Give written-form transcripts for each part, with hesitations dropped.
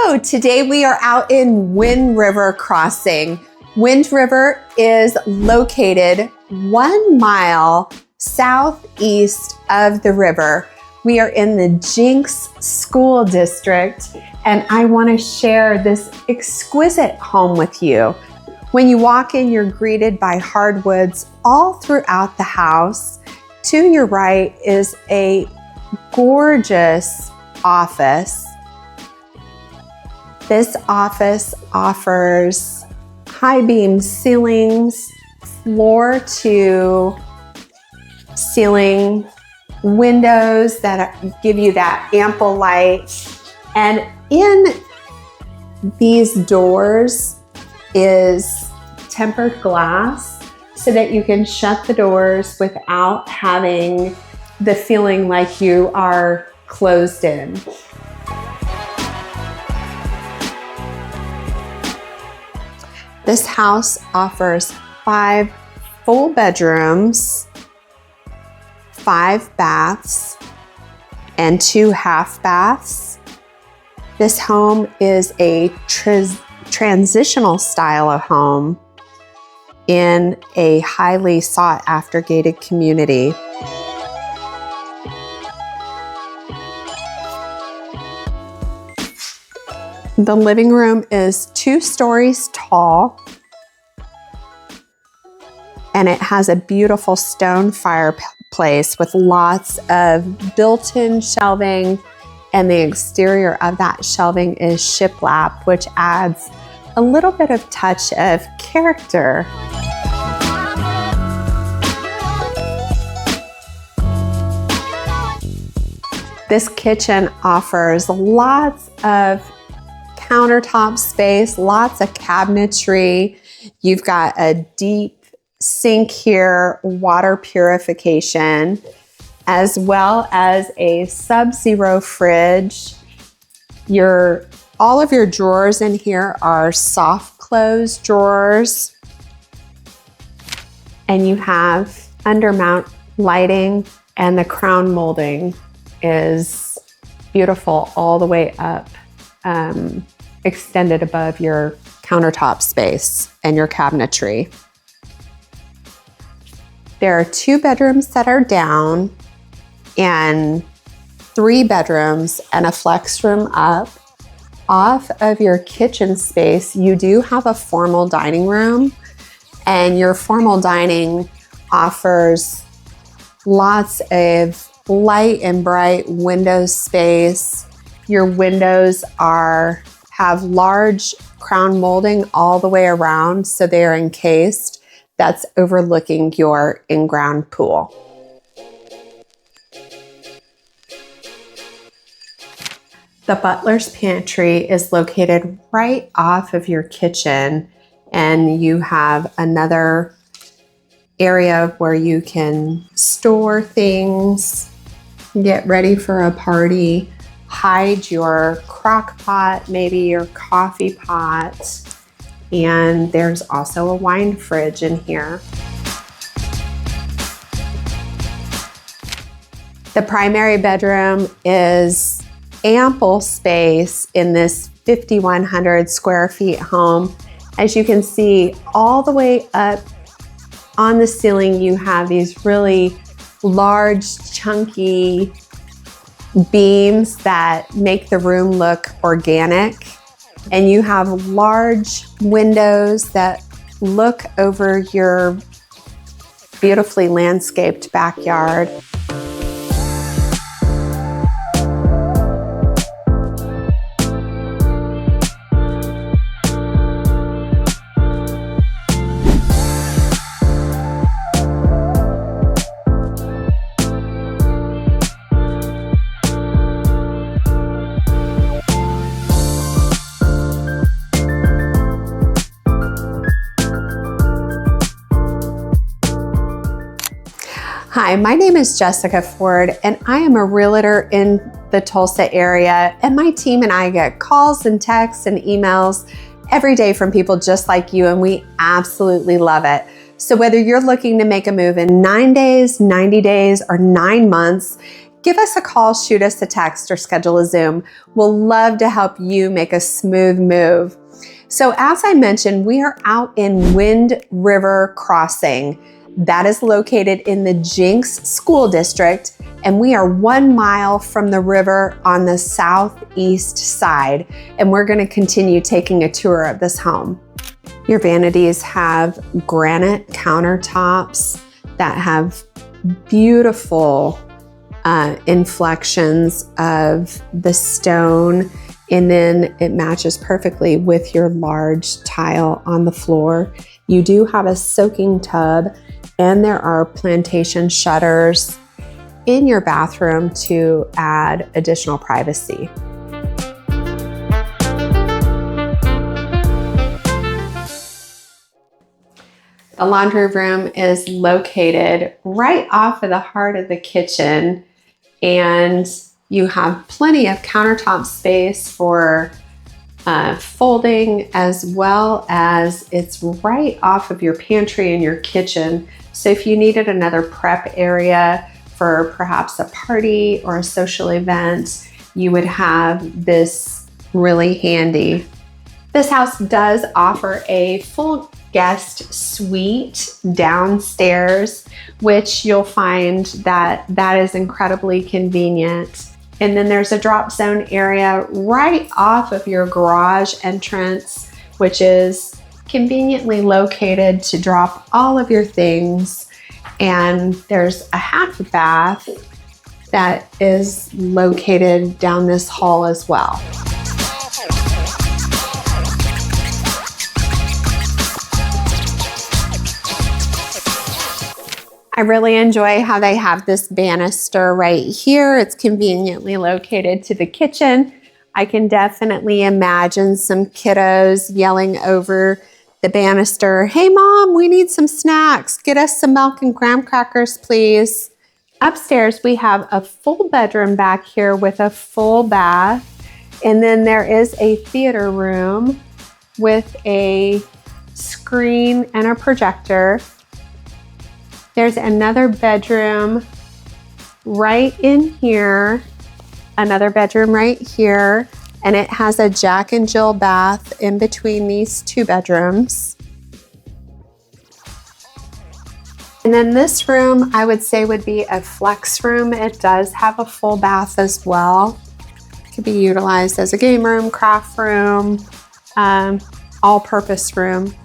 Hello, today we are out in Wind River Crossing. Wind River is located 1 mile southeast of the river. We are in the Jinx School District, and I want to share this exquisite home with you. When you walk in, you're greeted by hardwoods all throughout the house. To your right is a gorgeous office. This office offers high beam ceilings, floor to ceiling windows that give you that ample light. And in these doors is tempered glass so that you can shut the doors without having the feeling like you are closed in. This house offers 5 full bedrooms, 5 baths, and 2 half baths. This home is a transitional style of home in a highly sought after gated community. The living room is 2 stories tall, and it has a beautiful stone fireplace with lots of built-in shelving, and the exterior of that shelving is shiplap, which adds a little bit of touch of character. This kitchen offers lots of countertop space, lots of cabinetry. You've got a deep sink here, water purification, as well as a sub-zero fridge. All of your drawers in here are soft close drawers. And you have undermount lighting, and the crown molding is beautiful all the way up, extended above your countertop space and your cabinetry. There are 2 bedrooms that are down and 3 bedrooms and a flex room up. Off of your kitchen space, you do have a formal dining room, and your formal dining offers lots of light and bright window space. Your windows have large crown molding all the way around, so they are encased. That's overlooking your in-ground pool. The butler's pantry is located right off of your kitchen, and you have another area where you can store things, get ready for a party, hide your crock pot, maybe your coffee pot, and there's also a wine fridge in here. The primary bedroom is ample space in this 5,100 square feet home. As you can see, all the way up on the ceiling, you have these really large, chunky beams that make the room look organic. And you have large windows that look over your beautifully landscaped backyard. Hi, my name is Jessica Ford, and I am a realtor in the Tulsa area, and my team and I get calls and texts and emails every day from people just like you, and we absolutely love it. So whether you're looking to make a move in 9 days, 90 days, or 9 months, give us a call, shoot us a text, or schedule a Zoom. We'll love to help you make a smooth move. So as I mentioned, we are out in Wind River Crossing. That is located in the Jenks School District, and we are 1 mile from the river on the southeast side, and we're going to continue taking a tour of this home. Your vanities have granite countertops that have beautiful inflections of the stone, and then it matches perfectly with your large tile on the floor. You do have a soaking tub, and there are plantation shutters in your bathroom to add additional privacy. The laundry room is located right off of the heart of the kitchen, and you have plenty of countertop space for folding, as well as it's right off of your pantry and your kitchen. So if you needed another prep area for perhaps a party or a social event, you would have this really handy. This house does offer a full guest suite downstairs, which you'll find that is incredibly convenient. And then there's a drop zone area right off of your garage entrance, which is conveniently located to drop all of your things. And there's a half bath that is located down this hall as well. I really enjoy how they have this banister right here. It's conveniently located to the kitchen. I can definitely imagine some kiddos yelling over the banister, "Hey mom, we need some snacks. Get us some milk and graham crackers, please." Upstairs, we have a full bedroom back here with a full bath. And then there is a theater room with a screen and a projector. There's another bedroom right in here, another bedroom right here, and it has a Jack and Jill bath in between these two bedrooms. And then this room, I would say, would be a flex room. It does have a full bath as well. It could be utilized as a game room, craft room, all-purpose room.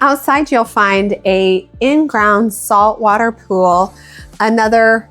Outside, you'll find a in-ground saltwater pool, another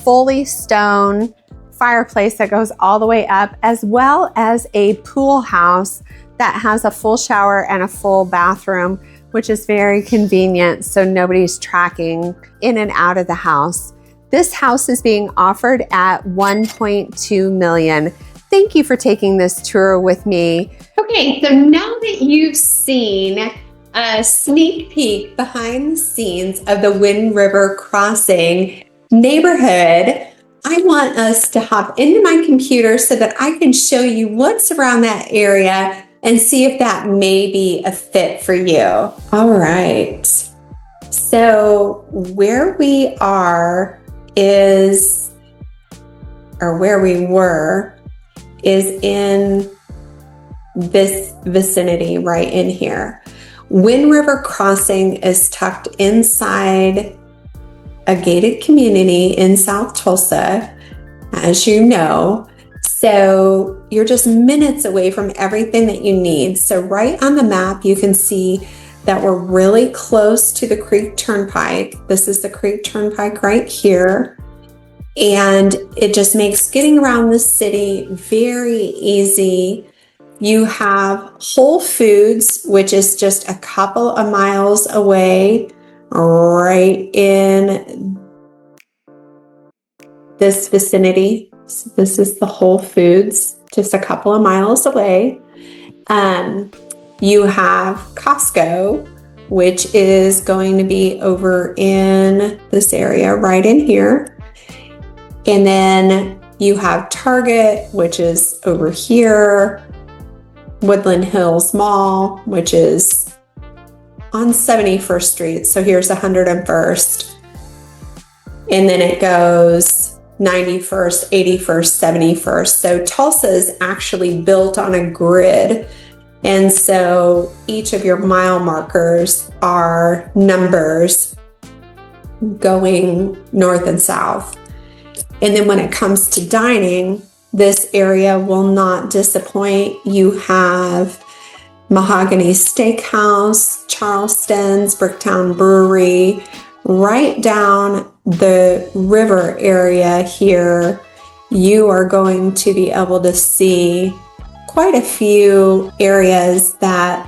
fully stone fireplace that goes all the way up, as well as a pool house that has a full shower and a full bathroom, which is very convenient so nobody's tracking in and out of the house. This house is being offered at $1.2 million. Thank you for taking this tour with me. Okay, so now that you've seen a sneak peek behind the scenes of the Wind River Crossing neighborhood, I want us to hop into my computer so that I can show you what's around that area and see if that may be a fit for you. All right. So where we are is, or where we were, is in this vicinity right in here. Wind River Crossing is tucked inside a gated community in South Tulsa, as you know. So you're just minutes away from everything that you need. So right on the map, you can see that we're really close to the Creek Turnpike. This is the Creek Turnpike right here. And it just makes getting around the city very easy. You have Whole Foods, which is just a couple of miles away, right in this vicinity. So this is the Whole Foods, just a couple of miles away. You have Costco, which is going to be over in this area right in here. And then you have Target, which is over here, Woodland Hills Mall, which is on 71st Street. So here's 101st. And then it goes 91st, 81st, 71st. So Tulsa is actually built on a grid. And so each of your mile markers are numbers going north and south. And then when it comes to dining, this area will not disappoint. You have Mahogany Steakhouse, Charleston's, Bricktown Brewery, right down the river area here. You are going to be able to see quite a few areas that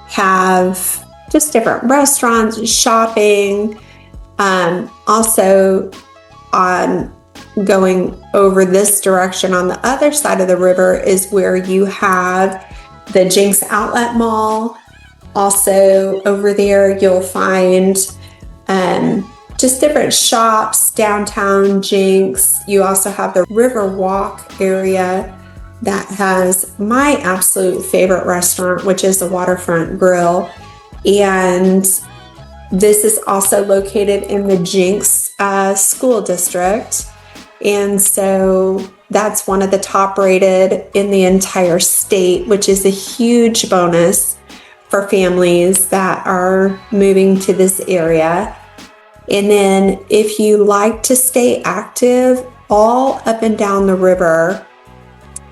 have just different restaurants, shopping. Also on going over this direction on the other side of the river is where you have the Jinx Outlet Mall. Also over there you'll find just different shops, downtown Jinx. You also have the River Walk area that has my absolute favorite restaurant, which is the Waterfront Grill. And this is also located in the Jinx school district. And so that's one of the top rated in the entire state, which is a huge bonus for families that are moving to this area. And then if you like to stay active all up and down the river,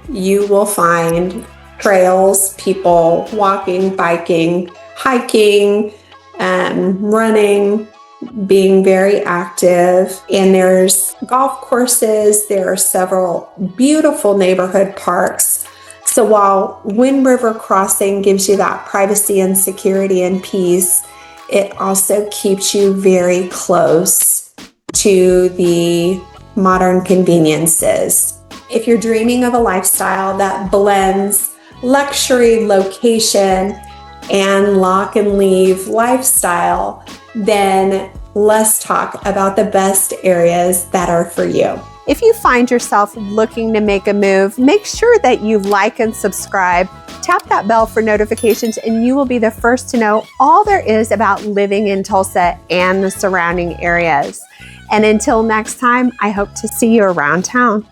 you will find trails, people walking, biking, hiking, running, being very active. And there's golf courses. There are several beautiful neighborhood parks. So while Wind River Crossing gives you that privacy and security and peace, it also keeps you very close to the modern conveniences. If you're dreaming of a lifestyle that blends luxury, location, and lock and leave lifestyle, then let's talk about the best areas that are for you. If you find yourself looking to make a move, make sure that you like and subscribe. Tap that bell for notifications and you will be the first to know all there is about living in Tulsa and the surrounding areas. And until next time, I hope to see you around town.